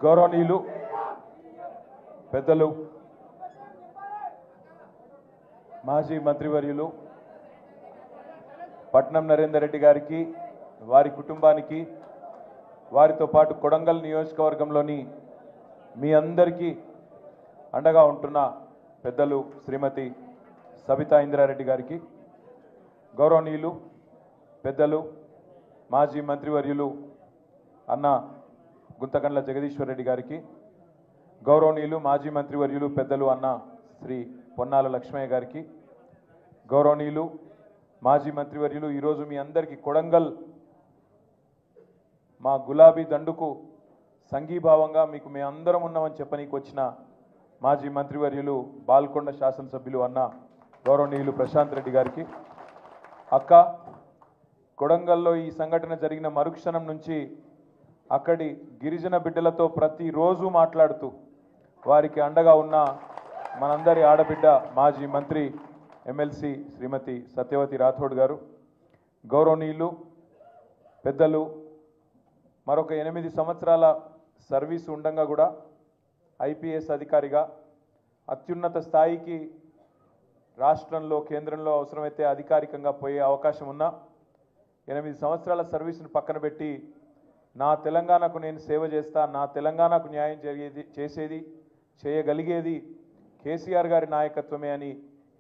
గౌరవనీయులు పెద్దలు మాజీ మంత్రివర్యులు పట్నం నరేందర్ రెడ్డి గారికి వారి కుటుంబానికి వారితో పాటు కొడంగల్ నియోజకవర్గంలోని మీ అందరికీ అండగా ఉంటున్న పెద్దలు శ్రీమతి సబితా ఇంద్రారెడ్డి గారికి గౌరవనీయులు పెద్దలు మాజీ మంత్రివర్యులు అన్న గుంతకండ్ల జగదీశ్వర్ రెడ్డి గారికి గౌరవనీయులు మాజీ మంత్రివర్యులు పెద్దలు అన్న శ్రీ పొన్నాల లక్ష్మయ్య గారికి గౌరవనీయులు మాజీ మంత్రివర్యులు ఈరోజు మీ అందరికీ కొడంగల్ మా గులాబీ దండుకు సంఘీభావంగా మీకు మేము అందరం ఉన్నామని చెప్పనీకి వచ్చిన మాజీ మంత్రివర్యులు బాల్కొండ శాసనసభ్యులు అన్న గౌరవనీయులు ప్రశాంత్ రెడ్డి గారికి అక్క కొడంగల్లో ఈ సంఘటన జరిగిన మరుక్షణం నుంచి అక్కడి గిరిజన బిడ్డలతో ప్రతిరోజు మాట్లాడుతూ వారికి అండగా ఉన్న మనందరి ఆడబిడ్డ మాజీ మంత్రి ఎమ్మెల్సీ శ్రీమతి సత్యవతి రాథోడ్ గారు గౌరవనీయులు పెద్దలు మరొక 8 సంవత్సరాల సర్వీసు ఉండగా కూడా ఐపీఎస్ అధికారిగా అత్యున్నత స్థాయికి రాష్ట్రంలో కేంద్రంలో అవసరమైతే అధికారికంగా పోయే అవకాశం ఉన్నా 8 సంవత్సరాల సర్వీసును పక్కన పెట్టి నా తెలంగాణకు నేను సేవ చేస్తా నా తెలంగాణకు న్యాయం చేసేది చేయగలిగేది కేసీఆర్ గారి నాయకత్వమే అని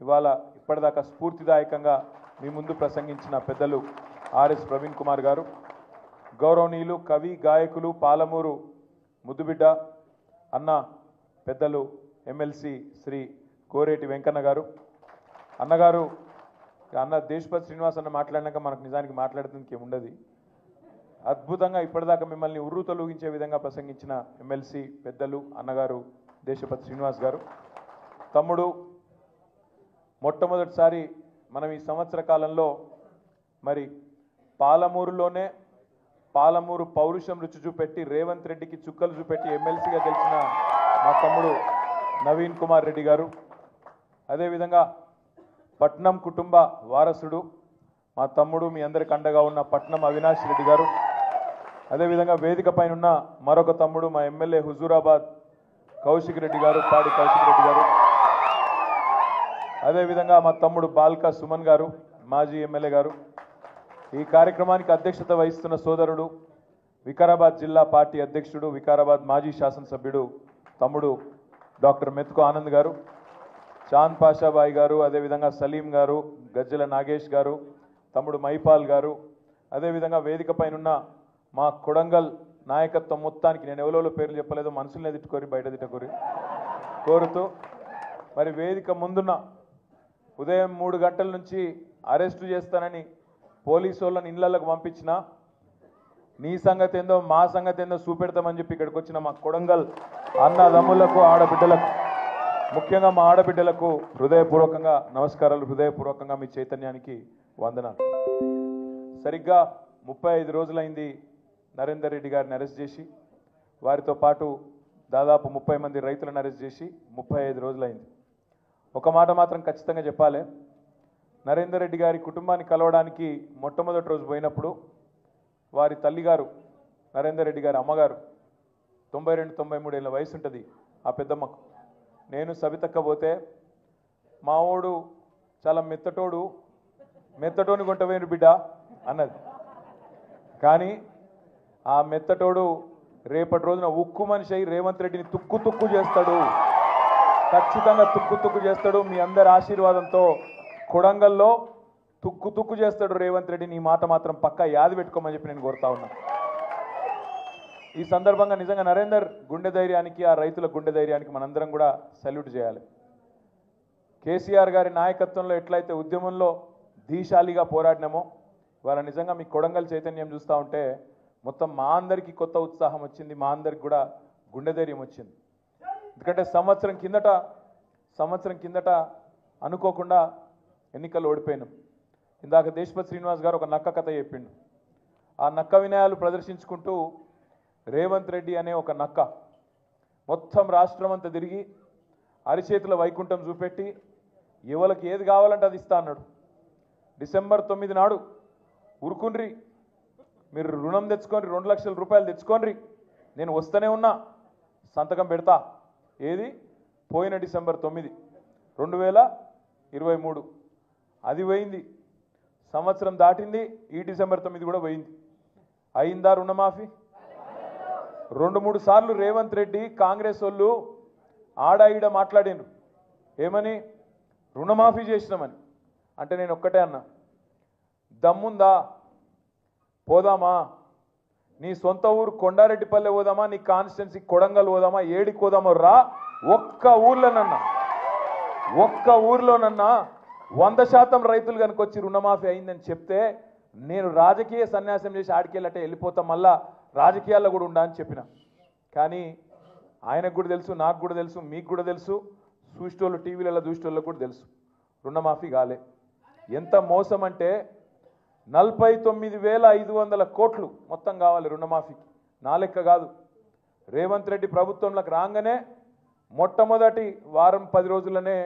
ఇవాళ ఇప్పటిదాకా స్ఫూర్తిదాయకంగా మీ ముందు ప్రసంగించిన పెద్దలు ఆర్ఎస్ ప్రవీణ్ కుమార్ గారు గౌరవనీయులు కవి గాయకులు పాలమూరు ముద్దుబిడ్డ అన్న పెద్దలు ఎమ్మెల్సీ శ్రీ కోరేటి వెంకన్న గారు అన్నగారు అన్న దేశపతి శ్రీనివాస్ అన్న మాట్లాడినాక మనకు నిజానికి మాట్లాడుతుందికి ఏముండదు అద్భుతంగా ఇప్పటిదాకా మిమ్మల్ని ఉర్రు తొలగించే విధంగా ప్రసంగించిన ఎమ్మెల్సీ పెద్దలు అన్నగారు దేశపతి శ్రీనివాస్ గారు తమ్ముడు మొట్టమొదటిసారి మనం ఈ సంవత్సర కాలంలో మరి పాలమూరులోనే పాలమూరు పౌరుషం రుచి చూపెట్టి రేవంత్ రెడ్డికి చుక్కలు చూపెట్టి ఎమ్మెల్సీగా గెలిచిన మా తమ్ముడు నవీన్ కుమార్ రెడ్డి గారు అదేవిధంగా పట్నం కుటుంబ వారసుడు మా తమ్ముడు మీ అందరికి అండగా ఉన్న పట్నం అవినాష్ రెడ్డి గారు అదేవిధంగా వేదిక పైన ఉన్న మరొక తమ్ముడు మా ఎమ్మెల్యే హుజూరాబాద్ కౌశిక్ రెడ్డి గారు పాడి కౌశిక్ రెడ్డి గారు అదేవిధంగా మా తమ్ముడు బాల్కా సుమన్ గారు మాజీ ఎమ్మెల్యే గారు ఈ కార్యక్రమానికి అధ్యక్షత వహిస్తున్న సోదరుడు వికారాబాద్ జిల్లా పార్టీ అధ్యక్షుడు వికారాబాద్ మాజీ శాసనసభ్యుడు తమ్ముడు డాక్టర్ మెతుకు ఆనంద్ గారు చాంద్ పాషాబాయి గారు అదేవిధంగా సలీం గారు గజ్జల నాగేష్ గారు తమ్ముడు మైపాల్ గారు అదేవిధంగా వేదిక పైన మా కొడంగల్ నాయకత్వం మొత్తానికి నేను ఎవరో పేర్లు చెప్పలేదు మనసులనే తిట్టుకోరి బయట తిట్టుకోరి కోరుతూ మరి వేదిక ముందున్న ఉదయం 3 గంటల నుంచి అరెస్టు చేస్తానని పోలీసు వాళ్ళని ఇళ్లకు పంపించిన నీ సంగతి ఏందో మా సంగతి ఏందో చూపెడతామని చెప్పి ఇక్కడికి వచ్చిన మా కొడంగల్ అన్నదమ్ములకు ఆడబిడ్డలకు ముఖ్యంగా మా ఆడబిడ్డలకు హృదయపూర్వకంగా నమస్కారాలు హృదయపూర్వకంగా మీ చైతన్యానికి వందనాలు సరిగ్గా 35 రోజులైంది నరేందర్ రెడ్డి గారిని అరెస్ట్ చేసి వారితో పాటు దాదాపు 30 మంది రైతులను అరెస్ట్ చేసి 35 రోజులైంది ఒక మాట మాత్రం ఖచ్చితంగా చెప్పాలి నరేందర్ రెడ్డి గారి కుటుంబాన్ని కలవడానికి మొట్టమొదటి రోజు పోయినప్పుడు వారి తల్లిగారు నరేందర్ రెడ్డి గారి అమ్మగారు 92-93 ఏళ్ళ వయసు ఉంటుంది ఆ పెద్దమ్మకు నేను సబితక్క పోతే మావోడు చాలా మెత్తటోని కొంటవేరు బిడ్డ అన్నది కానీ ఆ మెత్తటోడు రేపటి రోజున ఉక్కు మనిషి అయి రేవంత్ రెడ్డిని తుక్కు చేస్తాడు ఖచ్చితంగా తుక్కు చేస్తాడు మీ అందరి ఆశీర్వాదంతో కొడంగల్లో తుక్కు చేస్తాడు రేవంత్ రెడ్డిని ఈ మాట మాత్రం పక్కా యాది పెట్టుకోమని చెప్పి నేను కోరుతా ఉన్నా ఈ సందర్భంగా నిజంగా నరేందర్ గుండె ధైర్యానికి ఆ రైతుల గుండె ధైర్యానికి మనందరం కూడా సల్యూట్ చేయాలి కేసీఆర్ గారి నాయకత్వంలో ఎట్లయితే ఉద్యమంలో ధీశాలిగా పోరాడినామో వాళ్ళ నిజంగా మీ కొడంగల్ చైతన్యం చూస్తూ ఉంటే మొత్తం మా అందరికీ కొత్త ఉత్సాహం వచ్చింది మా అందరికి కూడా గుండె ధైర్యం వచ్చింది ఎందుకంటే సంవత్సరం కిందట అనుకోకుండా ఎన్నికలు ఓడిపోయినాం ఇందాక దేశపతి శ్రీనివాస్ గారు ఒక నక్క కథ చెప్పిండు ఆ నక్క వినయాలు ప్రదర్శించుకుంటూ రేవంత్ రెడ్డి అనే ఒక నక్క మొత్తం రాష్ట్రం అంతా తిరిగి అరిచేతుల వైకుంఠం చూపెట్టి ఎవరికి ఏది కావాలంటే అది ఇస్తా అన్నాడు డిసెంబర్ 9 నాడు ఉరుకుండ్రి మీరు రుణం తెచ్చుకోండి 2 లక్షల రూపాయలు తెచ్చుకోండి నేను వస్తూనే ఉన్నా సంతకం పెడతా. ఏది? పోయిన డిసెంబర్ 9, 2023 అది పోయింది. సంవత్సరం దాటింది. ఈ డిసెంబర్ 9 కూడా పోయింది. అయిందా రుణమాఫీ? 2-3 సార్లు రేవంత్ రెడ్డి కాంగ్రెస్ వాళ్ళు ఆడ ఈడ మాట్లాడిండ్రు. ఏమని? రుణమాఫీ చేసినామని. అంటే నేను ఒక్కటే అన్నా, దమ్ముందా? పోదామా? నీ సొంత ఊరు కొండారెడ్డిపల్లె పోదామా? నీ కాన్స్టిట్యున్సీ కొడంగల్ పోదామా? ఏడికి పోదామో రా. ఒక్క ఊర్లోనన్నా 100% రైతులు కనుక వచ్చి రుణమాఫీ అయిందని చెప్తే నేను రాజకీయ సన్యాసం చేసి ఆడికెళ్ళటే వెళ్ళిపోతాం, మళ్ళా రాజకీయాల్లో కూడా ఉండా అని చెప్పిన. కానీ ఆయనకు కూడా తెలుసు, నాకు కూడా తెలుసు, మీకు కూడా తెలుసు, చూసేటోళ్ళు టీవీలలో చూసేటోళ్ళకు కూడా తెలుసు, రుణమాఫీ కాలే. ఎంత మోసం అంటే 49,500 కోట్లు మొత్తం కావాలి రుణమాఫీకి. నా లెక్క కాదు. రేవంత్ రెడ్డి ప్రభుత్వంలోకి రాగానే మొట్టమొదటి వారం 10 రోజుల్లోనే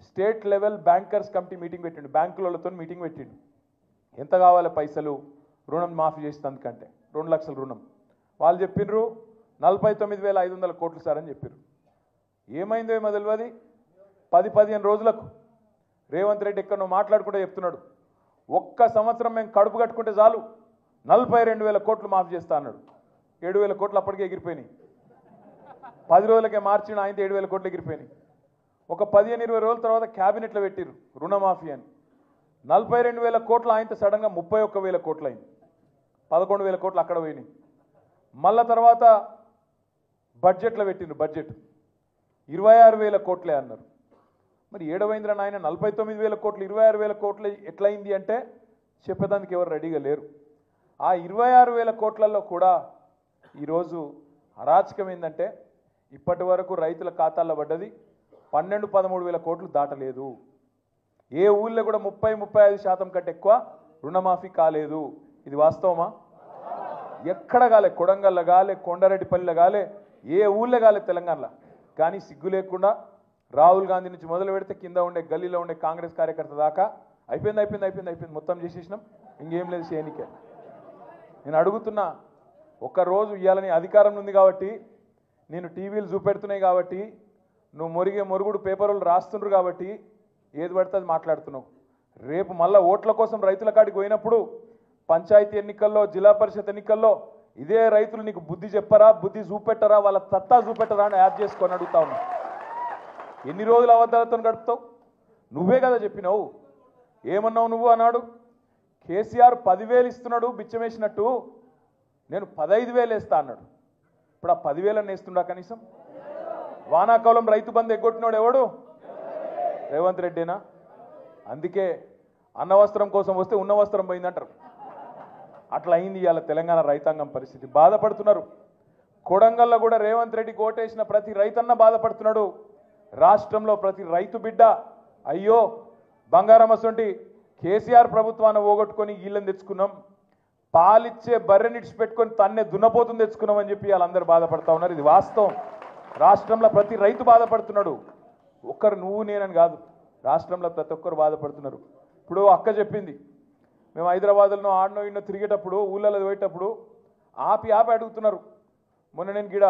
state level bankers committee meeting పెట్టిండు. బ్యాంకులతో మీటింగ్ పెట్టిండు. ఎంత కావాలి పైసలు రుణం మాఫీ చేసేందుకంటే? 2 లక్షల రుణం. వాళ్ళు చెప్పిర్రు 49,500 కోట్లు సార్ అని చెప్పారు. ఏమైందో ఏమో తెలియదు. 10-15 రోజులకు రేవంత్ రెడ్డి ఎక్కడో మాట్లాడుకుంటే చెప్తున్నాడు, ఒక్క సంవత్సరం మేము కడుపు కట్టుకుంటే చాలు 42,000 కోట్లు మాఫీ చేస్తా అన్నాడు. 7,000 కోట్లు అప్పటికే ఎగిరిపోయినాయి. 10 రోజులకే మార్చిన ఆయన 7,000 కోట్లు ఎగిరిపోయినాయి. ఒక 15-20 రోజుల తర్వాత క్యాబినెట్లో పెట్టిర్రు రుణమాఫీ అని. 42,000 కోట్లు ఆయనతో సడన్గా 31,000 కోట్లు అయింది. 11,000 కోట్లు అక్కడ పోయినాయి. మళ్ళా తర్వాత బడ్జెట్లో పెట్టిండ్రు. బడ్జెట్ 26,000 కోట్లే అన్నారు. మరి ఏడవైంద్ర నాయన 49,000 కోట్లు 26,000 కోట్లు ఎట్లయింది అంటే చెప్పేదానికి ఎవరు రెడీగా లేరు. ఆ 26,000 కోట్లలో కూడా ఈరోజు అరాచకం ఏంటంటే ఇప్పటి వరకు రైతుల ఖాతాల్లో పడ్డది 12-13,000 కోట్లు దాటలేదు. ఏ ఊళ్ళో కూడా 30-35% కంటే ఎక్కువ రుణమాఫీ కాలేదు. ఇది వాస్తవమా? ఎక్కడ కాలే. కొడంగల్లో కాలే, కొండారెడ్డిపల్లిలో కాలే, ఏ ఊళ్ళో కాలే తెలంగాణలో. కానీ సిగ్గు లేకుండా రాహుల్ గాంధీ నుంచి మొదలు పెడితే కింద ఉండే గల్లీలో ఉండే కాంగ్రెస్ కార్యకర్త దాకా అయిపోయింది మొత్తం చేసేసినాం, ఇంకేం లేదు చేయనికే. నేను అడుగుతున్నా, ఒక్కరోజు ఇవ్వాలని అధికారం ఉంది కాబట్టి, నేను టీవీలు చూపెడుతున్నాయి కాబట్టి, నువ్వు మొరుగుడు పేపర్లు రాస్తుండ్రు కాబట్టి ఏది పడితే అది మాట్లాడుతున్నావు. రేపు మళ్ళా ఓట్ల కోసం రైతుల కాడికి పోయినప్పుడు పంచాయతీ ఎన్నికల్లో, జిల్లా పరిషత్ ఎన్నికల్లో ఇదే రైతులు నీకు బుద్ధి చెప్పరా, బుద్ధి చూపెట్టరా, వాళ్ళ సత్తా చూపెట్టరా అని యాడ్ చేసుకొని అడుగుతా ఉన్నా. ఎన్ని రోజులు అబద్ధాలతో గడుపుతావు? నువ్వే కదా చెప్పినావు. ఏమన్నావు నువ్వు? అన్నాడు కేసీఆర్ 10,000 ఇస్తున్నాడు బిచ్చమేసినట్టు, నేను 15,000 వేస్తా అన్నాడు. ఇప్పుడు ఆ 10,000 వేస్తుండా కనీసం? వానాకాలం రైతు బంధు ఎగ్గొట్టినాడు ఎవడు? రేవంత్ రెడ్డినా? అందుకే అన్న వస్త్రం కోసం వస్తే ఉన్న వస్త్రం పోయిందంటారు. అట్లా అయింది ఇవాళ తెలంగాణ రైతాంగం పరిస్థితి. బాధపడుతున్నారు. కొడంగల్లో కూడా రేవంత్ రెడ్డి కోటేసిన ప్రతి రైతన్న బాధపడుతున్నాడు. రాష్ట్రంలో ప్రతి రైతు బిడ్డ అయ్యో బంగారం అసొంటి కేసీఆర్ ప్రభుత్వాన్ని పోగొట్టుకొని వీళ్ళని తెచ్చుకున్నాం, పాలిచ్చే బర్రెని ఇడిచిపెట్టుకొని తన్నే దున్నపోతుని తెచ్చుకున్నాం అని చెప్పి వాళ్ళందరూ బాధపడతా ఉన్నారు. ఇది వాస్తవం. రాష్ట్రంలో ప్రతి రైతు బాధపడుతున్నాడు. ఒక్కరు నువ్వు నేనని కాదు, రాష్ట్రంలో ప్రతి ఒక్కరు బాధపడుతున్నారు. ఇప్పుడు అక్క చెప్పింది, మేము హైదరాబాద్లో ఆడనో ఇన్నో తిరిగేటప్పుడు ఊళ్ళలో పోయేటప్పుడు ఆపి అడుగుతున్నారు. మొన్న నేను గిడ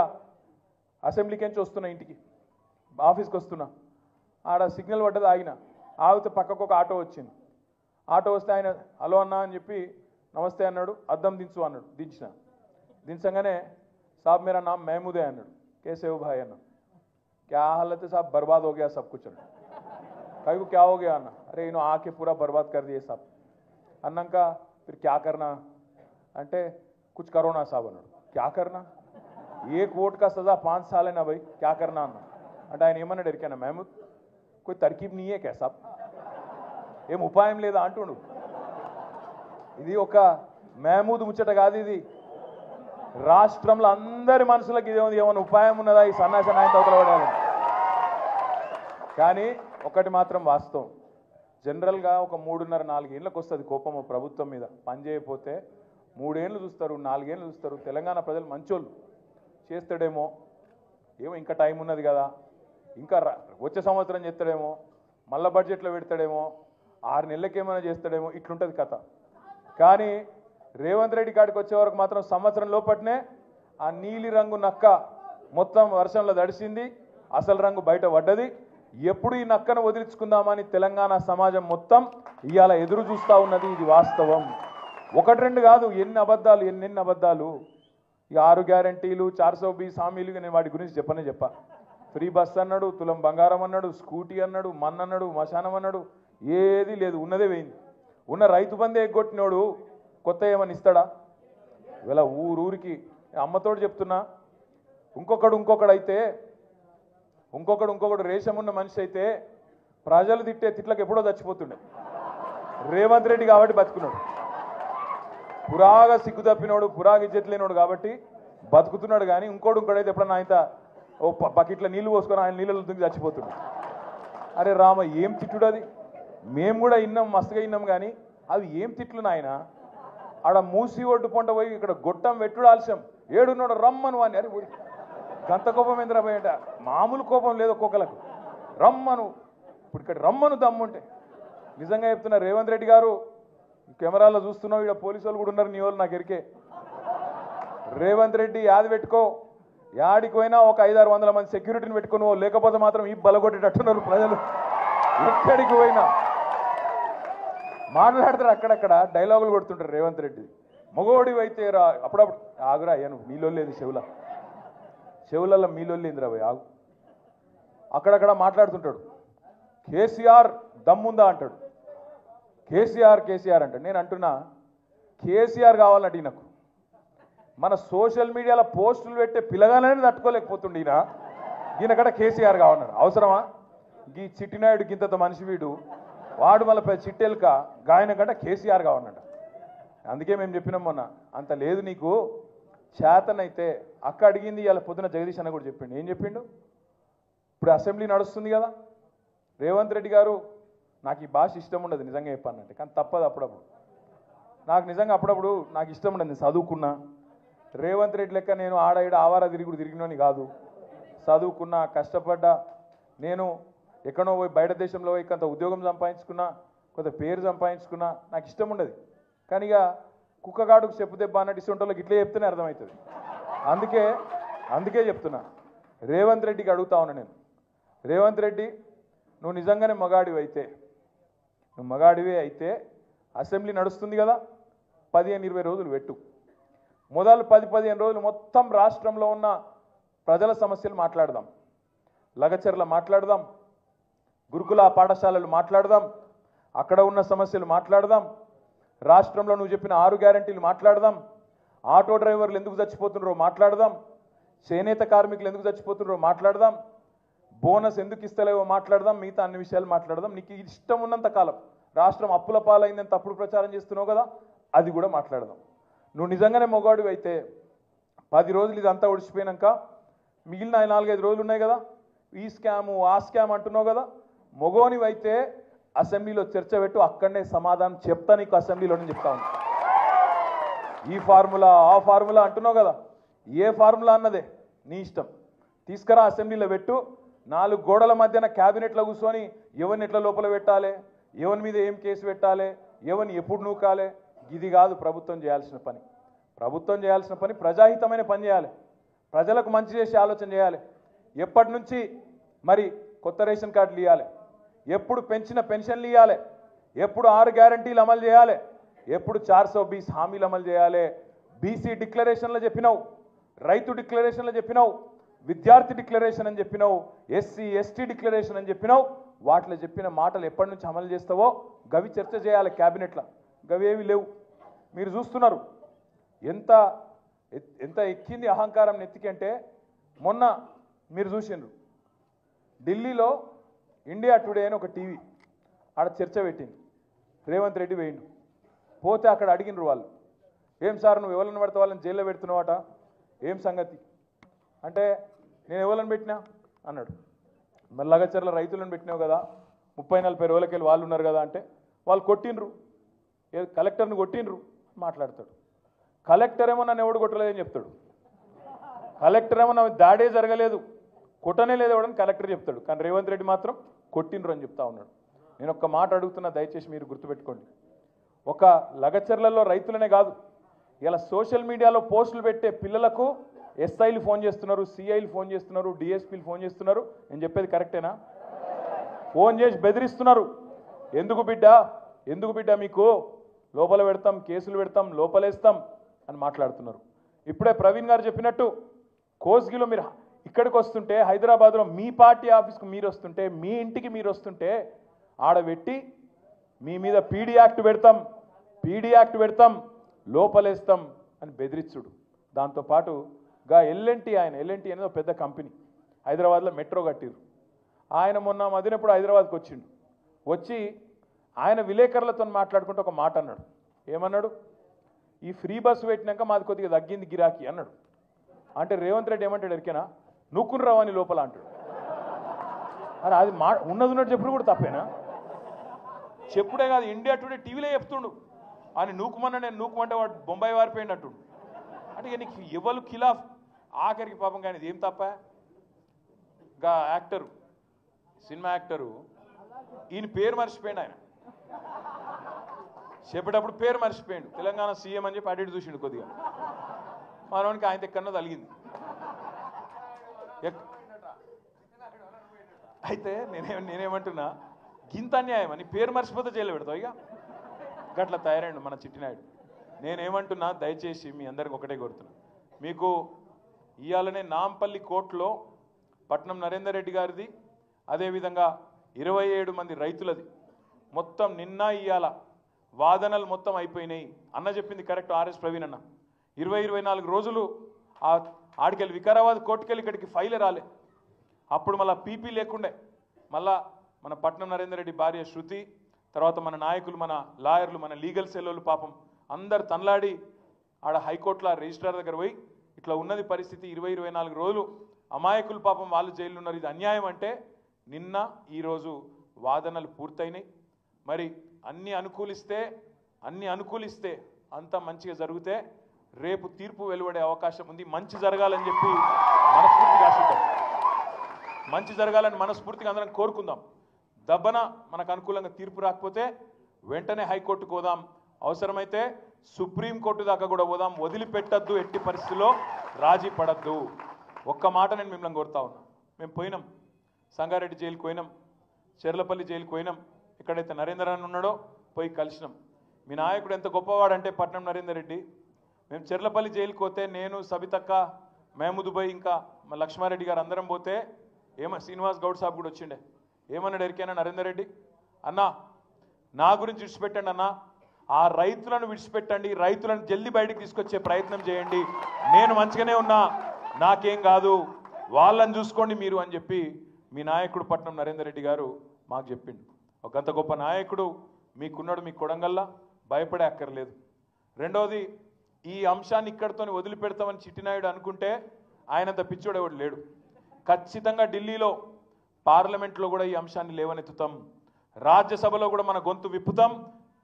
అసెంబ్లీకి నుంచి వస్తున్నా, ఇంటికి ఆఫీస్కి వస్తున్నా, ఆడ సిగ్నల్ పడ్డది, ఆగితే పక్కకు ఒక ఆటో వచ్చింది. ఆటో వస్తే ఆయన హలో అన్నా అని చెప్పి నమస్తే అన్నాడు, అద్దం దించు అన్నాడు. దించగానే సాబ్ మేరా నామ్ మహమూదే అన్నాడు. कैसे हो भाई अन्ना? क्या हालत है साहब? बर्बाद हो गया सब कुछ। कहीं को क्या हो गया अन्ना? अरे इन्हों आके पूरा बर्बाद कर दिए साहब। अन्ना का फिर क्या करना? अंटे कुछ करो ना साहब अन्ना। क्या करना? 1 वोट का सजा 5 साल है ना भाई, क्या करना अन्ना? అంటే ఆయన ఏమన్నా డరికానా? మహమూద్ कोई तरकीब नहीं है क्या साहब? ఏం ఉపాయం లేదా అంటుండు. ఇది ఒక మహమూద్ ముచ్చట కాదు. ఇది రాష్ట్రంలో అందరి మనసులకు ఇదే ఉంది. ఏమైనా ఉపాయం ఉన్నదా ఈ సన్నాస నాయకులు అవతలపడాలి? కానీ ఒకటి మాత్రం వాస్తవం, జనరల్గా ఒక 3.5-4 ఏళ్ళకి వస్తుంది కోపం ప్రభుత్వం మీద. పని చేయకపోతే 3 ఏళ్ళు చూస్తారు, 4 ఏళ్ళు చూస్తారు. తెలంగాణ ప్రజలు మంచోళ్ళు, చేస్తాడేమో, ఏమో ఇంకా టైం ఉన్నది కదా, ఇంకా వచ్చే సంవత్సరం చేస్తాడేమో, మళ్ళా బడ్జెట్లో పెడతాడేమో, 6 నెలలకి ఏమైనా చేస్తాడేమో, ఇట్లుంటుంది కథ. కానీ రేవంత్ రెడ్డి కాడికి వచ్చే వరకు మాత్రం సంవత్సరం లోపట్నే ఆ నీలి రంగు నక్క మొత్తం వర్షంలో తడిసింది, అసలు రంగు బయట పడ్డది. ఎప్పుడు ఈ నక్కను వదిలించుకుందామని తెలంగాణ సమాజం మొత్తం ఇవాళ ఎదురు చూస్తూ ఉన్నది. ఇది వాస్తవం. ఒకటి రెండు కాదు, ఎన్ని అబద్ధాలు ఎన్నెన్ని అబద్ధాలు. ఈ 6 గ్యారంటీలు 420 హామీలు నేను వాటి గురించి చెప్పా. ఫ్రీ బస్ అన్నాడు, తులం బంగారం అన్నాడు, స్కూటీ అన్నాడు, మన్ అన్నాడు, మశానం అన్నాడు, ఏది లేదు, ఉన్నదే పోయింది. ఉన్న రైతు బంధే ఎగ్గొట్టినోడు కొత్త ఏమని ఇస్తాడా? ఇవాళ ఊరికి అమ్మతోడు చెప్తున్నా, ఇంకొకడు అయితే ఇంకొకడు రేషం ఉన్న మనిషి అయితే ప్రజలు తిట్టే తిట్లకు ఎప్పుడో చచ్చిపోతుండే. రేవంత్ రెడ్డి కాబట్టి బతుకున్నాడు. పురాగా సిగ్గు తప్పినోడు, పురాగా ఇజ్జత్ లేనోడు కాబట్టి బతుకుతున్నాడు. కానీ ఇంకోడైతే ఎప్పుడన్నా ఆయన ఓ బకెట్లో నీళ్లు పోసుకొని ఆయన నీళ్ళలో దుంగి చచ్చిపోతున్నాడు. అరే రామ, ఏం తిట్టుడు అది? మేము కూడా విన్నాం, మస్తుగా విన్నాం. కానీ అవి ఏం తిట్లు నాయన? ఆడ మూసి ఒడ్డు పొంట పోయి ఇక్కడ గొట్టం పెట్టుడు ఆలస్యం, ఏడున్నాడు రమ్మను అని. అరే గంత కోపం ఏంద్రా పోయంట? మామూలు కోపం లేదు ఒక్కొక్కలకు. రమ్మను, ఇప్పుడు ఇక్కడ రమ్మను దమ్ముంటే. నిజంగా చెప్తున్నా, రేవంత్ రెడ్డి గారు కెమెరాలో చూస్తున్నావు, ఇక్కడ పోలీసు వాళ్ళు కూడా ఉన్నారు, నీ వాళ్ళు నాకు ఎరికే. రేవంత్ రెడ్డి యాది పెట్టుకో, యాడికి పోయినా ఒక 500-600 మంది సెక్యూరిటీని పెట్టుకుని, లేకపోతే మాత్రం ఈ బలగొట్టేటట్టున్నారు ప్రజలు. ఎక్కడికి పోయినా మాట్లాడతారు, అక్కడక్కడ డైలాగులు కొడుతుంటారు రేవంత్ రెడ్డి. మగోడి అయితే రా, అప్పుడప్పుడు ఆగురా అయ్యాను, మీలో లేదు చెవులలో మీలో లేదురా భయ్, ఆగు. అక్కడక్కడ మాట్లాడుతుంటాడు. కేసీఆర్ దమ్ముందా అంటాడు. కేసీఆర్ అంటాడు. నేను అంటున్నా, కేసీఆర్ కావాలంటే నాకు మన సోషల్ మీడియాలో పోస్టులు పెట్టే పిల్లగానే తట్టుకోలేకపోతుండే ఈయనకట కేసీఆర్ కావాలన్నాడు. అవసరమా? ఈ చిట్టినాయుడు గింత మనిషి వీడు, వాడు మళ్ళీ చిట్టెలుక గాయన కంటే కేసీఆర్ కావాలన్నాడు. అందుకే మేము చెప్పినాం మొన్న, అంత లేదు నీకు చేతనైతే. అక్క అడిగింది ఇవాళ పొద్దున, జగదీష్ అన్న కూడా చెప్పిండు. ఏం చెప్పిండు? ఇప్పుడు అసెంబ్లీ నడుస్తుంది కదా, రేవంత్ రెడ్డి గారు నాకు ఈ భాష ఇష్టం ఉండదు నిజంగా చెప్పానంటే, కానీ తప్పదు. అప్పుడప్పుడు నాకు నిజంగా అప్పుడప్పుడు నాకు ఇష్టం ఉండదు. నేను చదువుకున్నా, రేవంత్ రెడ్డి లెక్క నేను ఆడ ఆవారా తిరిగినోని కాదు. చదువుకున్నా, కష్టపడ్డా. నేను ఎక్కడో పోయి బయట దేశంలో పోయి కొంత ఉద్యోగం సంపాదించుకున్నా, కొంత పేరు సంపాదించుకున్నా. నాకు ఇష్టం ఉండదు. కానీ ఇక కుక్కగాడుకు చెప్పు దెబ్బ అన్నట్టు ఇస్తుంటోళ్ళకి ఇట్లే చెప్తేనే అర్థమవుతుంది. అందుకే చెప్తున్నా, రేవంత్ రెడ్డికి అడుగుతా ఉన్నా నేను. రేవంత్ రెడ్డి, నువ్వు నిజంగానే మగాడివే అయితే అసెంబ్లీ నడుస్తుంది కదా, 15-20 రోజులు పెట్టు. మొదలు 10-15 రోజులు మొత్తం రాష్ట్రంలో ఉన్న ప్రజల సమస్యలు మాట్లాడదాం. లగచర్ల మాట్లాడదాం, గురుకుల పాఠశాలలు మాట్లాడదాం, అక్కడ ఉన్న సమస్యలు మాట్లాడదాం, రాష్ట్రంలో నువ్వు చెప్పిన 6 గ్యారంటీలు మాట్లాడదాం, ఆటో డ్రైవర్లు ఎందుకు చచ్చిపోతున్నారో మాట్లాడదాం, చేనేత కార్మికులు ఎందుకు చచ్చిపోతున్నారో మాట్లాడదాం, బోనస్ ఎందుకు ఇస్తలేవో మాట్లాడదాం, మిగతా అన్ని విషయాలు మాట్లాడదాం. నీకు ఇష్టం ఉన్నంత కాలం. రాష్ట్రం అప్పుల పాలైందని తప్పుడు ప్రచారం చేస్తున్నావు కదా, అది కూడా మాట్లాడదాం. నువ్వు నిజంగానే మొగాడివి అయితే 10 రోజులు ఇదంతా ఒడిచిపోయినాక మిగిలిన 4-5 రోజులు ఉన్నాయి కదా, ఈ స్కాము ఆ స్కామ్ అంటున్నావు కదా, మొగోనివైతే అసెంబ్లీలో చర్చ పెట్టు, అక్కడనే సమాధానం చెప్తా నీకు. అసెంబ్లీలోనే చెప్తా ఉన్నా. ఈ ఫార్ములా ఆ ఫార్ములా అంటున్నావు కదా, ఏ ఫార్ములా అన్నదే నీ ఇష్టం. తీసుకురా అసెంబ్లీలో పెట్టు. 4 గోడల మధ్యన క్యాబినెట్లో కూర్చొని ఎవరిని ఎట్లా లోపల పెట్టాలి, ఎవరి మీద ఏం కేసు పెట్టాలి, ఎవరిని ఎప్పుడు నూకాలి, ఇది కాదు ప్రభుత్వం చేయాల్సిన పని. ప్రభుత్వం చేయాల్సిన పని ప్రజాహితమైన పని చేయాలి, ప్రజలకు మంచి చేసే ఆలోచన చేయాలి. ఎప్పటి నుంచి మరి కొత్త రేషన్ కార్డులు ఇవ్వాలి, ఎప్పుడు పెంచిన పెన్షన్లు ఇవ్వాలి, ఎప్పుడు 6 గ్యారంటీలు అమలు చేయాలి, ఎప్పుడు 420 హామీలు అమలు చేయాలి. బీసీ డిక్లరేషన్లో చెప్పినావు, రైతు డిక్లరేషన్లో చెప్పినావు, విద్యార్థి డిక్లరేషన్ అని చెప్పినావు, ఎస్సీ ఎస్టీ డిక్లరేషన్ అని చెప్పినావు. వాటిలో చెప్పిన మాటలు ఎప్పటి నుంచి అమలు చేస్తావో గవి చర్చ చేయాలి క్యాబినెట్లో. గవేవి లేవు. మీరు చూస్తున్నారు ఎంత ఎంత ఎక్కింది అహంకారం నెత్తికంటే. మొన్న మీరు చూసిండ్రు, ఢిల్లీలో ఇండియా టుడే అని ఒక టీవీ ఆడ చర్చ పెట్టింది. రేవంత్ రెడ్డి వేయండు. పోతే అక్కడ అడిగినరు వాళ్ళు, ఏం సార్ నువ్వు ఎవరిని పడితే వాళ్ళని జైల్లో పెడుతున్నావట, ఏం సంగతి అంటే, నేను ఎవరిని పెట్టినా అన్నాడు. మరి లగచర్ల రైతులను పెట్టినావు కదా, 30-40 రోజులకెళ్ళి వాళ్ళు ఉన్నారు కదా అంటే, వాళ్ళు కొట్టినరు, కలెక్టర్ని కొట్టినరు మాట్లాడతాడు. కలెక్టర్ ఏమో నన్ను ఎవడు కొట్టలేదని చెప్తాడు. కలెక్టర్ ఏమో నా దాడే జరగలేదు, కొట్టనే లేదు ఎవడని కలెక్టర్ చెప్తాడు. కానీ రేవంత్ రెడ్డి మాత్రం కొట్టినరు అని చెప్తా ఉన్నాడు. నేను ఒక్క మాట అడుగుతున్నా, దయచేసి మీరు గుర్తుపెట్టుకోండి. ఒక లగచర్లలో రైతులనే కాదు, ఇలా సోషల్ మీడియాలో పోస్టులు పెట్టే పిల్లలకు ఎస్ఐలు ఫోన్ చేస్తున్నారు, సిఐలు ఫోన్ చేస్తున్నారు, డిఎస్పీలు ఫోన్ చేస్తున్నారు. నేను చెప్పేది కరెక్టేనా? ఫోన్ చేసి బెదిరిస్తున్నారు. ఎందుకు బిడ్డ మీకు లోపల పెడతాం, కేసులు పెడతాం, లోపలేస్తాం అని మాట్లాడుతున్నారు. ఇప్పుడే ప్రవీణ్ గారు చెప్పినట్టు కోస్గిలో మీరు ఇక్కడికి వస్తుంటే, హైదరాబాద్లో మీ పార్టీ ఆఫీస్కు మీరు వస్తుంటే, మీ ఇంటికి మీరు వస్తుంటే ఆడబెట్టి మీ మీద పీడీ యాక్ట్ పెడతాం, లోపలేస్తాం అని బెదిరించుడు. దాంతోపాటు ఎల్ఎన్టీ ఎల్ఎన్టీ అనేది ఒక పెద్ద కంపెనీ, హైదరాబాద్లో మెట్రో కట్టిరు. ఆయన మొన్న మదినప్పుడు హైదరాబాద్కి వచ్చిండు. వచ్చి ఆయన విలేకరులతో మాట్లాడుకుంటూ ఒక మాట అన్నాడు. ఏమన్నాడు? ఈ ఫ్రీ బస్సు పెట్టినాక మాది కొద్దిగా తగ్గింది గిరాకీ అన్నాడు. అంటే రేవంత్ రెడ్డి ఏమంటాడు ఎరికేనా? నూక్కుని రావని లోపల అంటాడు. అరే అది ఉన్నది చెప్పుడు కూడా తప్పేనా? చెప్పుడే కాదు, ఇండియా టుడే టీవీలో చెప్తుండు అని నూకుమన్నా నేను నూకుమంటే వాడు బొంబాయి వారిపోయినట్టు. అంటే ఇక నీకు ఎవరు ఖిలాఫ్? ఆఖరికి పాపం కానీ ఇది ఏం తప్ప? గా యాక్టరు, సినిమా యాక్టరు, ఈయన పేరు మర్చిపోయాడు. ఆయన చెప్పేటప్పుడు పేరు మర్చిపోయాడు. తెలంగాణ సీఎం అని చెప్పి అడిగి చూసిండు కొద్దిగా. మనోనికి ఆయన ఎక్కడో తలిగింది. అయితే నేనేమంటున్నా, గింత అన్యాయం అని పేరు మర్చిపోతే జైలు పెడతావు. ఇక గట్లా తయారైండు మన చిట్టినాయుడు. నేనేమంటున్నా, దయచేసి మీ అందరికి ఒకటే కోరుతున్నా, మీకు ఇవాళనే నాంపల్లి కోర్టులో పట్నం నరేందర్ రెడ్డి గారిది, అదేవిధంగా 27 మంది రైతులది మొత్తం నిన్న ఇవాళ వాదనలు మొత్తం అయిపోయినాయి. అన్న చెప్పింది కరెక్ట్. ఆర్ఎస్ ప్రవీణ్ అన్న 24 రోజులు ఆడికెళ్ళి వికారాబాద్ కోర్టుకెళ్ళి ఇక్కడికి ఫైల్ రాలే. అప్పుడు మళ్ళీ పీపీ లేకుండే. మళ్ళా మన పట్నం నరేందర్ రెడ్డి భార్య శృతి, తర్వాత మన నాయకులు, మన లాయర్లు, మన లీగల్ సెల్లోళ్ళు పాపం అందరు తనలాడి ఆడ హైకోర్టులో రిజిస్ట్రార్ దగ్గర పోయి ఇట్లా ఉన్నది పరిస్థితి, 24 రోజులు అమాయకులు పాపం వాళ్ళు జైల్లో ఉన్నారు, ఇది అన్యాయం అంటే నిన్న ఈరోజు వాదనలు పూర్తయినాయి. మరి అన్ని అనుకూలిస్తే అంతా మంచిగా జరిగితే రేపు తీర్పు వెలువడే అవకాశం ఉంది. మంచి జరగాలని చెప్పి మనస్ఫూర్తిగా ఆశిద్దాం. మంచి జరగాలని మనస్ఫూర్తిగా అందరం కోరుకుందాం. దబ్బన మనకు అనుకూలంగా తీర్పు రాకపోతే వెంటనే హైకోర్టుకు పోదాం, అవసరమైతే సుప్రీంకోర్టు దాకా కూడా పోదాం. వదిలిపెట్టద్దు, ఎట్టి పరిస్థితుల్లో రాజీ పడద్దు. ఒక్క మాట నేను మిమ్మల్ని కోరుతా ఉన్నా. మేము పోయినాం, సంగారెడ్డి జైలుకి పోయినాం, చెర్లపల్లి జైలుకి పోయినాం. ఎక్కడైతే నరేందర్ అని ఉన్నాడో పోయి కలిసినాం. మీ నాయకుడు ఎంత గొప్పవాడంటే పట్నం నరేందర్ రెడ్డి. మేము చెర్లపల్లి జైలుకి పోతే నేను, సబితక్క, మహమూద్ భాయ్, ఇంకా మా లక్ష్మారెడ్డి గారు అందరం పోతే శ్రీనివాస్ గౌడ్ సాబ్ కూడా వచ్చిండే. ఏమన్నాడు ఎరికైనా నరేందర్ రెడ్డి? అన్నా నా గురించి విడిచిపెట్టండి అన్నా, ఆ రైతులను విడిచిపెట్టండి, రైతులను జల్దీ బయటికి తీసుకొచ్చే ప్రయత్నం చేయండి, నేను మంచిగానే ఉన్నా, నాకేం కాదు, వాళ్ళని చూసుకోండి మీరు అని చెప్పి మీ నాయకుడు పట్నం నరేందర్ రెడ్డి గారు మాకు చెప్పిండు. ఒక అంత గొప్ప నాయకుడు మీకున్నాడు, మీ కొడంగల్లా, భయపడే అక్కర్లేదు. రెండోది, ఈ అంశాన్ని ఇక్కడితో వదిలిపెడతామని చిట్టినాయుడు అనుకుంటే ఆయనంత పిచ్చోడు ఎవడు లేడు. ఖచ్చితంగా ఢిల్లీలో పార్లమెంట్లో కూడా ఈ అంశాన్ని లేవనెత్తుతాం, రాజ్యసభలో కూడా మన గొంతు విప్పుతాం.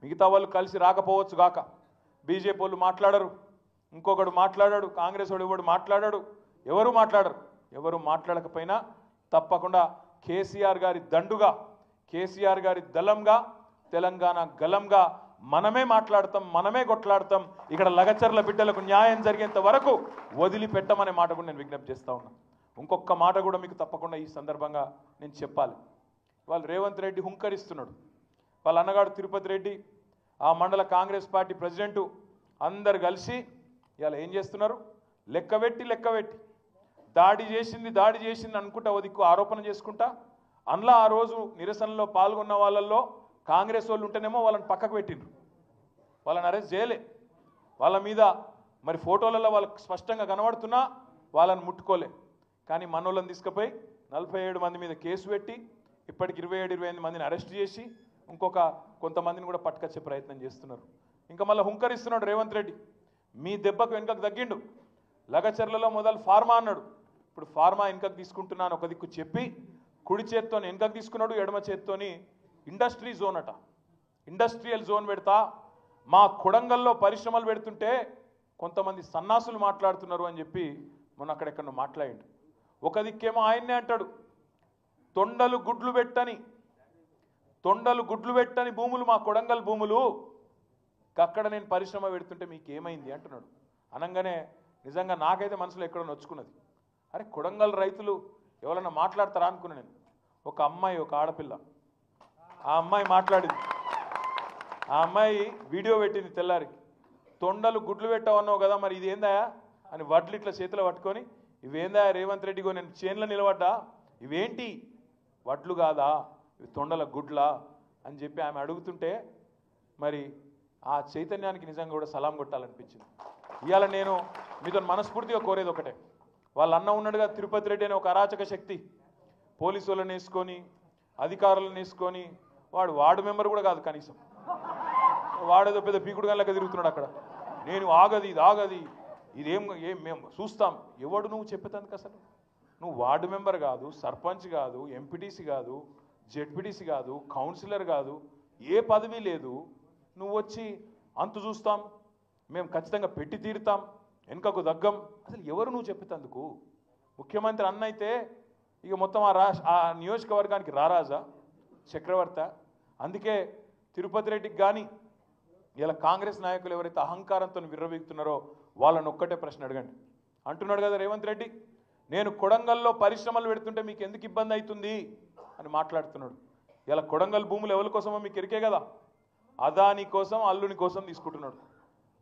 మిగతా వాళ్ళు కలిసి రాకపోవచ్చు గాక, బీజేపీ వాళ్ళు మాట్లాడరు, ఇంకొకడు మాట్లాడాడు, కాంగ్రెస్ వాడు ఎవడు మాట్లాడాడు, ఎవరు మాట్లాడకపోయినా తప్పకుండా కేసీఆర్ గారి దండుగా, కేసీఆర్ గారి దళంగా, తెలంగాణ గలంగా మనమే మాట్లాడతాం, మనమే కొట్లాడతాం. ఇక్కడ లగచర్ల బిడ్డలకు న్యాయం జరిగేంత వరకు వదిలిపెట్టమనే మాట కూడా నేను విజ్ఞప్తి చేస్తా ఉన్నా. ఇంకొక మాట కూడా మీకు తప్పకుండా ఈ సందర్భంగా నేను చెప్పాలి. వాళ్ళు రేవంత్ రెడ్డి హుంకరిస్తున్నాడు. వాళ్ళ అన్నగాడు తిరుపతి రెడ్డి, ఆ మండల కాంగ్రెస్ పార్టీ ప్రెసిడెంటు అందరు కలిసి ఇవాళ ఏం చేస్తున్నారు? లెక్కబెట్టి దాడి చేసింది అనుకుంటా ఓ దిక్కు ఆరోపణ చేసుకుంటా, అందులో ఆ రోజు నిరసనలో పాల్గొన్న వాళ్ళల్లో కాంగ్రెస్ వాళ్ళు ఉంటేనేమో వాళ్ళని పక్కకు పెట్టిండ్రు, వాళ్ళని అరెస్ట్ చేయలే. వాళ్ళ మీద మరి ఫోటోలలో వాళ్ళకి స్పష్టంగా కనబడుతున్నా వాళ్ళని ముట్టుకోలే. కానీ మనోళ్ళని తీసుకుపోయి 47 మంది మీద కేసు పెట్టి ఇప్పటికి 27-28 మందిని అరెస్ట్ చేసి ఇంకొక కొంతమందిని కూడా పట్టుకొచ్చే ప్రయత్నం చేస్తున్నారు. ఇంకా మళ్ళీ హుంకరిస్తున్నాడు రేవంత్ రెడ్డి. మీ దెబ్బకు వెనుకకు తగ్గిండు. లగచర్లలో మొదలు ఫార్మా అన్నాడు, ఇప్పుడు ఫార్మా వెనుకకు తీసుకుంటున్నాను ఒక దిక్కు చెప్పి కుడి చేత్తో వెనుకకు తీసుకున్నాడు, ఎడమ చేత్తోని ఇండస్ట్రీ జోన్ అట, ఇండస్ట్రియల్ జోన్ పెడతా, మా కొడంగల్లో పరిశ్రమలు పెడుతుంటే కొంతమంది సన్నాసులు మాట్లాడుతున్నారు అని చెప్పి మొన్న అక్కడెక్కడ మాట్లాడిండు. ఒక దిక్కేమో ఆయన్నే అంటాడు, తొండలు గుడ్లు పెట్టని భూములు మా కొడంగల్ భూములు, అక్కడ నేను పరిశ్రమ పెడుతుంటే మీకేమైంది అంటున్నాడు. అనగానే నిజంగా నాకైతే మనసులో ఎక్కడో నొచ్చుకున్నది. అరే కొడంగల్ రైతులు ఎవరన్నా మాట్లాడతారా అనుకున్నా నేను. ఒక అమ్మాయి, ఒక ఆడపిల్ల, ఆ అమ్మాయి మాట్లాడింది. ఆ అమ్మాయి వీడియో పెట్టింది తెల్లారి. తొండలు గుడ్లు పెట్టావన్నావు కదా, మరి ఇది ఏందాయా అని వడ్లు ఇట్లా చేతిలో పట్టుకొని, ఇవేందా రేవంత్ రెడ్డిగో నేను చేన్లో నిలబడ్డా, ఇవేంటి వడ్లు కాదా, ఇవి తొండల గుడ్లా అని చెప్పి ఆమె అడుగుతుంటే మరి ఆ చైతన్యానికి నిజంగా కూడా సలాం కొట్టాలనిపించింది. ఇవాళ నేను మీతో మనస్ఫూర్తిగా కోరేది ఒకటే, వాళ్ళ అన్న ఉన్నాడుగా తిరుపతి రెడ్డి అనే ఒక అరాచక శక్తి, పోలీసు వాళ్ళని వేసుకొని అధికారులను వేసుకొని, వార్డు మెంబర్ కూడా కాదు కనీసం, వాడేదో పెద్ద పీకుడు గల్లగా తిరుగుతున్నాడు అక్కడ. నేను ఆగది ఇది ఆగది ఇదేం మేము చూస్తాం. ఎవడు నువ్వు చెప్పేందుకు? అసలు నువ్వు వార్డు మెంబర్ కాదు, సర్పంచ్ కాదు, ఎంపీటీసీ కాదు, జెడ్పీటీసీ కాదు, కౌన్సిలర్ కాదు, ఏ పదవి లేదు. నువ్వు వచ్చి అంతు చూస్తాం, మేము ఖచ్చితంగా పెట్టి తీరుతాం, వెనుకకు దగ్గం. అసలు ఎవరు నువ్వు చెప్పేందుకు? ముఖ్యమంత్రి అన్న అయితే ఇక మొత్తం ఆ నియోజకవర్గానికి రారాజా, చక్రవర్తి. అందుకే తిరుపతి రెడ్డికి కానీ ఇలా కాంగ్రెస్ నాయకులు ఎవరైతే అహంకారంతో విర్రవీగుతున్నారో వాళ్ళని ఒక్కటే ప్రశ్న అడగండి. అంటున్నాడు కదా రేవంత్ రెడ్డి, నేను కొడంగల్లో పరిశ్రమలు పెడుతుంటే మీకు ఎందుకు ఇబ్బంది అవుతుంది అని మాట్లాడుతున్నాడు. ఇలా కొడంగల్ భూములు ఎవరి కోసమో మీకు ఎరికే కదా, అదాని కోసం అల్లుడి కోసం తీసుకుంటున్నాడు.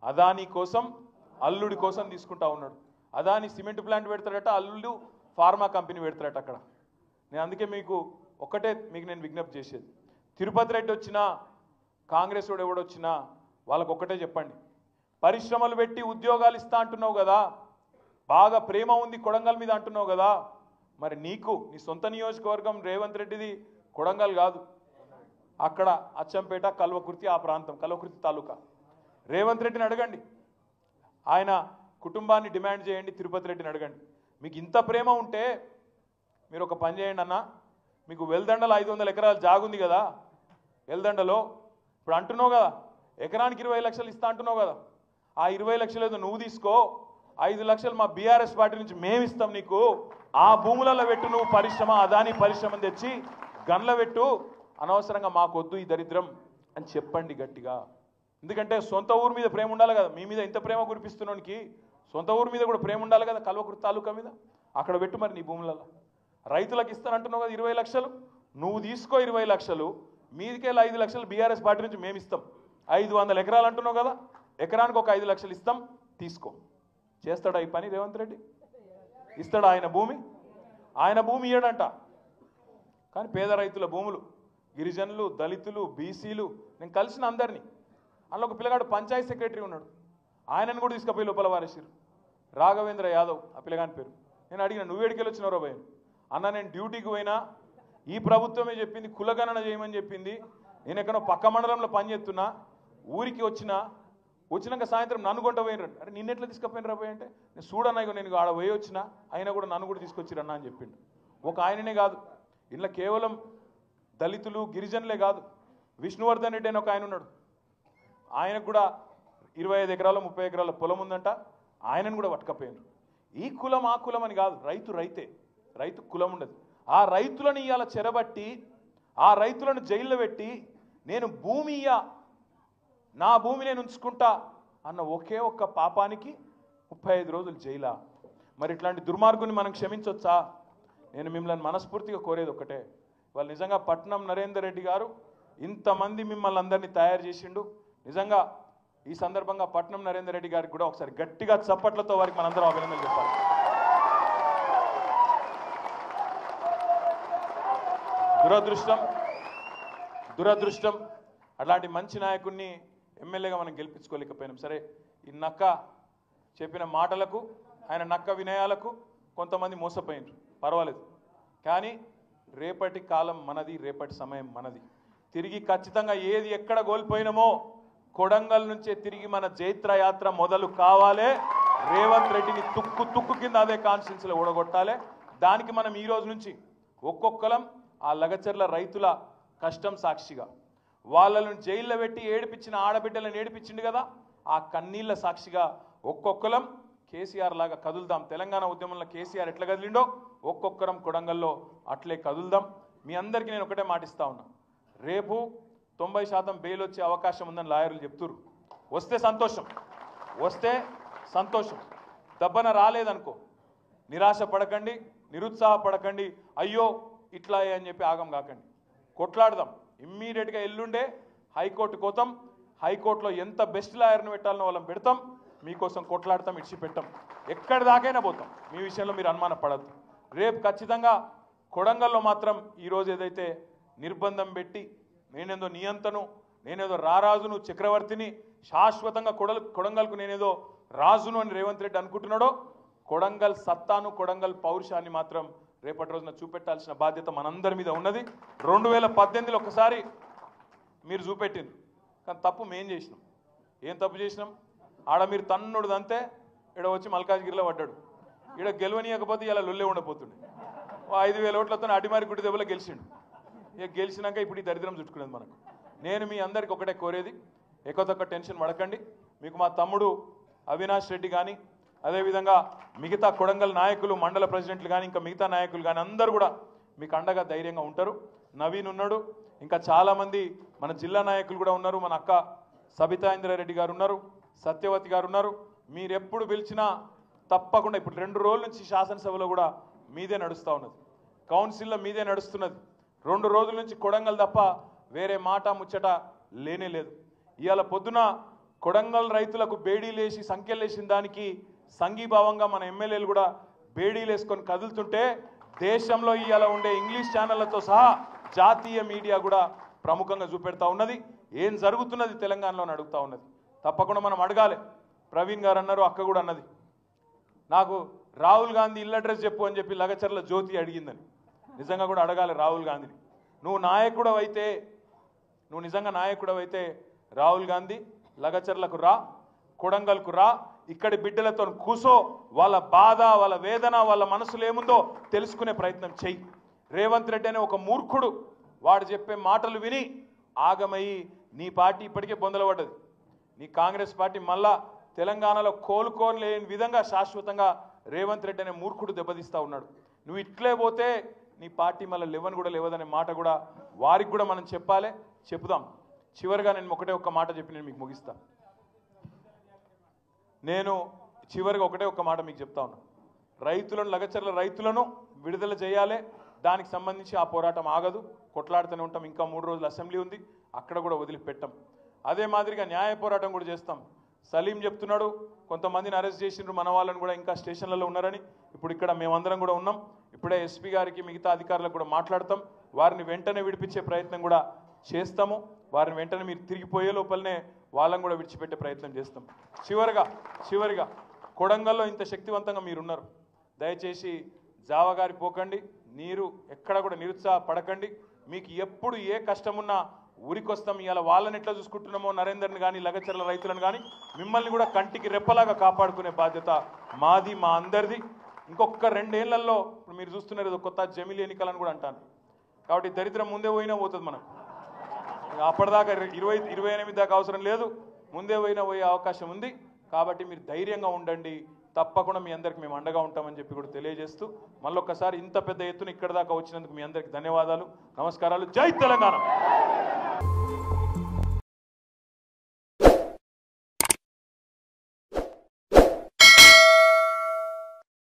అదాని కోసం అల్లుడి కోసం తీసుకుంటా ఉన్నాడు. అదాని సిమెంట్ ప్లాంట్ పెడతాడట, అల్లుడు ఫార్మా కంపెనీ పెడతాడట అక్కడ. నేను అందుకే మీకు నేను విజ్ఞప్తి చేసేది, తిరుపతి రెడ్డి వచ్చినా కాంగ్రెస్ వాడు ఎవడొచ్చినా వాళ్ళకు ఒక్కటే చెప్పండి, పరిశ్రమలు పెట్టి ఉద్యోగాలు ఇస్తా అంటున్నావు కదా, బాగా ప్రేమ ఉంది కొడంగల్ మీద అంటున్నావు కదా, మరి నీకు నీ సొంత నియోజకవర్గం రేవంత్ రెడ్డిది కొడంగల్ కాదు, అక్కడ అచ్చంపేట, కల్వకుర్తి, ఆ ప్రాంతం కల్వకుర్తి తాలూకా. రేవంత్ రెడ్డిని అడగండి, ఆయన కుటుంబాన్ని డిమాండ్ చేయండి, తిరుపతి రెడ్డిని అడగండి. మీకు ఇంత ప్రేమ ఉంటే మీరు ఒక పని చేయండి అన్న, మీకు వెల్దండలో 500 ఎకరాలు జాగుంది కదా, వెల్దండలో ఇప్పుడు అంటున్నావు కదా ఎకరానికి 20 లక్షలు ఇస్తా అంటున్నావు కదా, ఆ 20 లక్షలు ఏదో నువ్వు తీసుకో, 5 లక్షలు మా బీఆర్ఎస్ పార్టీ నుంచి మేము ఇస్తాం నీకు, ఆ భూములలో పెట్టు నువ్వు పరిశ్రమ, అదాని పరిశ్రమను తెచ్చి గన్ల పెట్టు, అనవసరంగా మాకొద్దు ఈ దరిద్రం అని చెప్పండి గట్టిగా. ఎందుకంటే సొంత ఊరు మీద ప్రేమ ఉండాలి కదా, మీ మీద ఇంత ప్రేమ కురిపిస్తున్నానికి సొంత ఊరు మీద కూడా ప్రేమ ఉండాలి కదా, కల్వకుర్తి తాలూకా మీద. అక్కడ పెట్టు మరి నీ భూములలో. రైతులకు ఇస్తానంటున్నావు కదా 20 లక్షలు, నువ్వు తీసుకో 20 లక్షలు, మీదికెళ్ళి 5 లక్షలు బీఆర్ఎస్ పార్టీ నుంచి మేము ఇస్తాం. 500 ఎకరాలు అంటున్నావు కదా, ఎకరానికి ఒక 5 లక్షలు ఇస్తాం, తీసుకో. చేస్తాడా ఈ పని రేవంత్ రెడ్డి? ఇస్తాడా ఆయన భూమి? ఆయన భూమి ఇయ్యడంట. కానీ పేద రైతుల భూములు, గిరిజనులు, దళితులు, బీసీలు, నేను కలిసిన అందరినీ, అందులో ఒక పిల్లగాడు పంచాయతీ సెక్రటరీ ఉన్నాడు, ఆయనను కూడా తీసుకుపోయి లోపల వారేసారు. రాఘవేంద్ర యాదవ్ ఆ పిల్లగాని పేరు. నేను అడిగిన, నువ్వేడికెళ్ళి వచ్చినారో భయ అన్న, నేను డ్యూటీకి పోయినా ఈ ప్రభుత్వమే చెప్పింది కులగణన చేయమని చెప్పింది, నేను ఎక్కడో పక్క మండలంలో పనిచేస్తున్నా, ఊరికి వచ్చినాక సాయంత్రం నన్ను కొంట పోయినరు. అరే నిన్నెట్లా తీసుకుపోయినరా పోయి అంటే, నేను చూడన్నా నేను ఆడ పోయి వచ్చినా, అయినా కూడా నన్ను కూడా తీసుకొచ్చిరన్నా అని చెప్పిండు. ఒక ఆయననే కాదు, ఇంట్లో కేవలం దళితులు గిరిజనులే కాదు, విష్ణువర్ధన్ రెడ్డి అని ఒక ఆయన ఉన్నాడు, ఆయనకు కూడా 25 ఎకరాలు 30 ఎకరాల పొలం ఉందంట, ఆయనను కూడా పట్టుకపోయినారు. ఈ కులం ఆ కులం అని కాదు, రైతే, రైతు కులం ఉండదు. ఆ రైతులను ఇవాళ చెరబట్టి, ఆ రైతులను జైల్లో పెట్టి, నేను భూమి నా భూమి నేను ఉంచుకుంటా అన్న ఒకే ఒక్క పాపానికి 35 రోజులు జైలా. మరి ఇట్లాంటి దుర్మార్గుని మనం క్షమించవచ్చా? నేను మిమ్మల్ని మనస్ఫూర్తిగా కోరేది ఒకటే, వాళ్ళు నిజంగా పట్నం నరేందర్ రెడ్డి గారు ఇంతమంది మిమ్మల్ని అందరినీ తయారు చేసిండు. నిజంగా ఈ సందర్భంగా పట్నం నరేందర్ రెడ్డి గారికి కూడా ఒకసారి గట్టిగా చప్పట్లతో వారికి మనందరం అభినందనలు చెప్పాలి. దురదృష్టం అట్లాంటి మంచి నాయకుడిని ఎమ్మెల్యేగా మనం గెలిపించుకోలేకపోయినాం. సరే, ఈ నక్క చెప్పిన మాటలకు, ఆయన నక్క వినయాలకు కొంతమంది మోసపోయినారు, పర్వాలేదు. కానీ రేపటి కాలం మనది, రేపటి సమయం మనది. తిరిగి ఖచ్చితంగా ఏది ఎక్కడ కోల్పోయినామో కొడంగల్ నుంచే తిరిగి మన జైత్ర యాత్ర మొదలు కావాలి. రేవంత్ రెడ్డిని తుక్కు కింద అదే కాన్స్టిట్యూన్సీలో ఓడగొట్టాలి. దానికి మనం ఈ రోజు నుంచి ఒక్కొక్కలం ఆ లగచర్ల రైతుల కష్టం సాక్షిగా, వాళ్ళను జైల్లో పెట్టి ఏడిపించిన ఆడబిడ్డలను ఏడిపించిండు కదా, ఆ కన్నీళ్ల సాక్షిగా ఒక్కొక్కలం కేసీఆర్ లాగా కదులుదాం. తెలంగాణ ఉద్యమంలో కేసీఆర్ ఎట్లా కదిలిండో ఒక్కొక్కరం కొడంగల్లో అట్లే కదులుదాం. మీ అందరికీ నేను ఒకటే మాటిస్తా ఉన్నా, రేపు 90% బెయిల్ వచ్చే అవకాశం ఉందని లాయర్లు చెప్తున్నారు. వస్తే సంతోషం. దబ్బన రాలేదనుకో నిరాశ పడకండి, నిరుత్సాహపడకండి, అయ్యో ఇట్లా అని చెప్పి ఆగం కాకండి. కొట్లాడదాం. ఇమ్మీడియట్గా ఎల్లుండే హైకోర్టు కోతాం. హైకోర్టులో ఎంత బెస్ట్ లాయర్ని పెట్టాలనో వాళ్ళని పెడతాం. మీకోసం కొట్లాడతాం, ఇడిచిపెట్టాం, ఎక్కడి దాకైనా పోతాం. మీ విషయంలో మీరు అనుమాన పడద్దు. రేపు ఖచ్చితంగా కొడంగల్లో మాత్రం ఈరోజు ఏదైతే నిర్బంధం పెట్టి నేనేదో నియంతను, నేనేదో రారాజును, చక్రవర్తిని, శాశ్వతంగా కొడంగల్కు నేనేదో రాజును అని రేవంత్ రెడ్డి అనుకుంటున్నాడో, కొడంగల్ సత్తాను, కొడంగల్ పౌరుషాన్ని మాత్రం రేపటి రోజున చూపెట్టాల్సిన బాధ్యత మనందరి మీద ఉన్నది. 2018లో ఒకసారి మీరు చూపెట్టింది, కానీ తప్పు మేం చేసినాం. ఏం తప్పు చేసినాం? ఆడ మీరు తన్నుడు అంతే, ఇక్కడ వచ్చి మల్కాజ్గిరిలో పడ్డాడు. ఇక్కడ గెలవనీయకపోతే ఇలా లొల్లే ఉండబోతుండే. 5,000 ఓట్లతో అడిమారి గుడి దెబ్బలో గెలిచిండు. ఇక గెలిచినాక ఇప్పుడు ఈ దరిద్రం చుట్టుకునేది మనకు. నేను మీ అందరికి ఒకటే కోరేది, ఎక్కువ టెన్షన్ పడకండి. మీకు మా తమ్ముడు అవినాష్ రెడ్డి కానీ, అదేవిధంగా మిగతా కొడంగల్ నాయకులు, మండల ప్రెసిడెంట్లు కానీ, ఇంకా మిగతా నాయకులు కానీ అందరూ కూడా మీకు అండగా ధైర్యంగా ఉంటారు. నవీన్ ఉన్నాడు, ఇంకా చాలామంది మన జిల్లా నాయకులు కూడా ఉన్నారు. మన అక్క సబితా ఇంద్రారెడ్డి గారు ఉన్నారు, సత్యవతి గారు ఉన్నారు. మీరు ఎప్పుడు పిలిచినా తప్పకుండా, ఇప్పుడు 2 రోజుల నుంచి శాసనసభలో కూడా మీదే నడుస్తూ ఉన్నది, కౌన్సిల్లో మీదే నడుస్తున్నది. 2 రోజుల నుంచి కొడంగల్ తప్ప వేరే మాట ముచ్చట లేనే లేదు. ఇవాళ పొద్దున కొడంగల్ రైతులకు బేడీలేసి సంఖ్యలేసిన దానికి సంఘీభావంగా మన ఎమ్మెల్యేలు కూడా బేడీలు వేసుకొని కదులుతుంటే, దేశంలో ఇవాళ ఉండే ఇంగ్లీష్ ఛానళ్లతో సహా జాతీయ మీడియా కూడా ప్రముఖంగా చూపెడతా ఉన్నది. ఏం జరుగుతున్నది తెలంగాణలో అని అడుగుతా ఉన్నది. తప్పకుండా మనం అడగాలి. ప్రవీణ్ గారు అన్నారు, అక్క కూడా అన్నది, నాకు రాహుల్ గాంధీ ఇల్లు అడ్రస్ చెప్పు అని చెప్పి లగచర్ల జ్యోతి అడిగిందని. నిజంగా కూడా అడగాలి రాహుల్ గాంధీని. నువ్వు నాయకుడు అయితే, నువ్వు నిజంగా నాయకుడు అయితే రాహుల్ గాంధీ లగచర్లకు రా, కొడంగల్కు రా, ఇక్కడి బిడ్డలతో కూసో, వాళ్ళ బాధ, వాళ్ళ వేదన, వాళ్ళ మనసులో ఏముందో తెలుసుకునే ప్రయత్నం చెయ్యి. రేవంత్ రెడ్డి అనే ఒక మూర్ఖుడు వాడు చెప్పే మాటలు విని ఆగమయ్యి నీ పార్టీ ఇప్పటికే బొందలపడ్డది. నీ కాంగ్రెస్ పార్టీ మళ్ళా తెలంగాణలో కోలుకోలేని విధంగా శాశ్వతంగా రేవంత్ రెడ్డి అనే మూర్ఖుడు దెబ్బతీస్తా ఉన్నాడు. నువ్వు ఇట్లే పోతే నీ పార్టీ మళ్ళీ లెవెన్ కూడా లేవదనే మాట కూడా వారికి కూడా మనం చెప్పాలి, చెప్పుదాం. చివరిగా నేను ఒకటే ఒక్క మాట చెప్పి నేను మీకు ముగిస్తా. నేను చివరిగా ఒకటే ఒక్క మాట మీకు చెప్తా ఉన్నా. రైతులను, లగచర్ల రైతులను విడుదల చేయాలి. దానికి సంబంధించి ఆ పోరాటం ఆగదు, కొట్లాడుతూనే ఉంటాం. ఇంకా 3 రోజులు అసెంబ్లీ ఉంది, అక్కడ కూడా వదిలిపెట్టాం. అదే మాదిరిగా న్యాయ పోరాటం కూడా చేస్తాం. సలీం చెప్తున్నాడు, కొంతమందిని అరెస్ట్ చేసిండ్రు, మన వాళ్ళని కూడా ఇంకా స్టేషన్లలో ఉన్నారని. ఇప్పుడు ఇక్కడ మేమందరం కూడా ఉన్నాం. ఇప్పుడే ఎస్పీ గారికి, మిగతా అధికారులకు కూడా మాట్లాడతాం. వారిని వెంటనే విడిపించే ప్రయత్నం కూడా చేస్తాము. వారిని వెంటనే మీరు తిరిగిపోయే లోపలనే వాళ్ళని కూడా విడిచిపెట్టే ప్రయత్నం చేస్తాం. చివరిగా కొడంగల్లో ఇంత శక్తివంతంగా మీరున్నారు, దయచేసి జావగారి పోకండి. మీరు ఎక్కడ కూడా నిరుత్సాహపడకండి. మీకు ఎప్పుడు ఏ కష్టమున్నా ఊరికొస్తాం. ఇవాళ వాళ్ళని ఎట్లా చూసుకుంటున్నామో, నరేందర్ని కానీ, లగచర్ల రైతులను కానీ, మిమ్మల్ని కూడా కంటికి రెప్పలాగా కాపాడుకునే బాధ్యత మాది, మా అందరిది. ఇంకొక 2 ఏళ్లలో ఇప్పుడు మీరు చూస్తున్నారు కొత్త జమిలి ఎన్నికలను కూడా అంటాను. కాబట్టి దరిద్రం ముందే పోయినా పోతుంది మనకు. అప్పటిదాకా 28 దాకా అవసరం లేదు, ముందే పోయే అవకాశం ఉంది. కాబట్టి మీరు ధైర్యంగా ఉండండి. తప్పకుండా మీ అందరికి మేము అండగా ఉంటామని చెప్పి కూడా తెలియజేస్తూ, మళ్ళొక్కసారి ఇంత పెద్ద ఎత్తున ఇక్కడ దాకా వచ్చినందుకు మీ అందరికి ధన్యవాదాలు, నమస్కారాలు. జై తెలంగాణ.